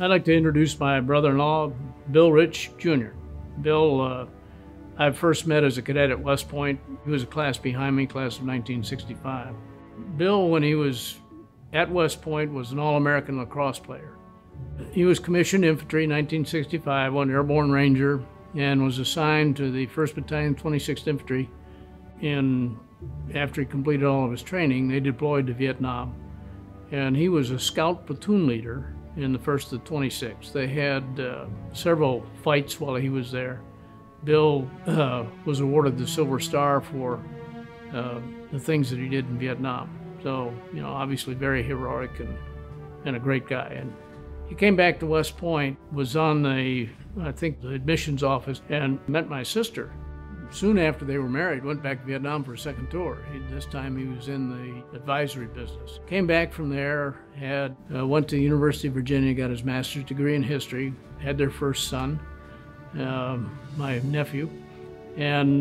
I'd like to introduce my brother-in-law, Bill Ritch Jr. Bill, I first met as a cadet at West Point. He was a class behind me, class of 1965. Bill, when he was at West Point, was an All-American lacrosse player. He was commissioned infantry in 1965, won Airborne Ranger, and was assigned to the 1st Battalion, 26th Infantry. And after he completed all of his training, they deployed to Vietnam. And he was a scout platoon leader in the 1st of the 26th. They had several fights while he was there. Bill was awarded the Silver Star for the things that he did in Vietnam. So, you know, obviously very heroic and a great guy. And he came back to West Point, was on the admissions office, and met my sister. Soon after they were married, went back to Vietnam for a second tour. This time he was in the advisory business. Came back from there, went to the University of Virginia, got his master's degree in history, had their first son, my nephew, and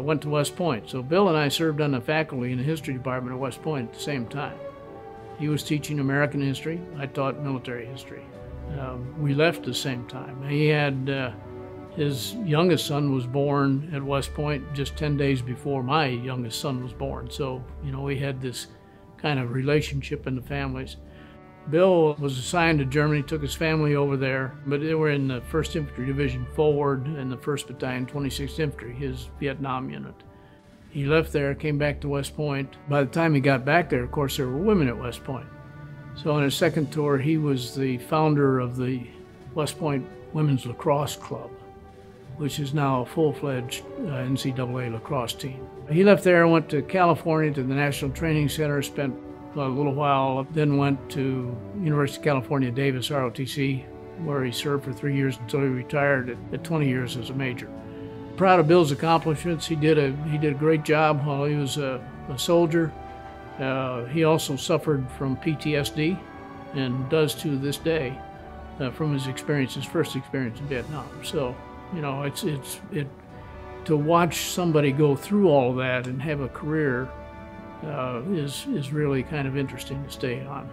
went to West Point. So Bill and I served on the faculty in the history department at West Point at the same time. He was teaching American history, I taught military history. We left at the same time. He had his youngest son was born at West Point just 10 days before my youngest son was born. So, you know, we had this kind of relationship in the families. Bill was assigned to Germany, took his family over there, but they were in the 1st Infantry Division Forward and the 1st Battalion, 26th Infantry, his Vietnam unit. He left there, came back to West Point. By the time he got back there, of course, there were women at West Point. So on his second tour, he was the founder of the West Point Women's Lacrosse Club, which is now a full-fledged NCAA lacrosse team. He left there and went to California to the National Training Center, spent a little while, then went to University of California, Davis, ROTC, where he served for 3 years until he retired at 20 years as a major. Proud of Bill's accomplishments. He did a great job while he was a soldier. He also suffered from PTSD and does to this day from his first experience in Vietnam. So, you know, to watch somebody go through all that and have a career is really kind of interesting to stay on.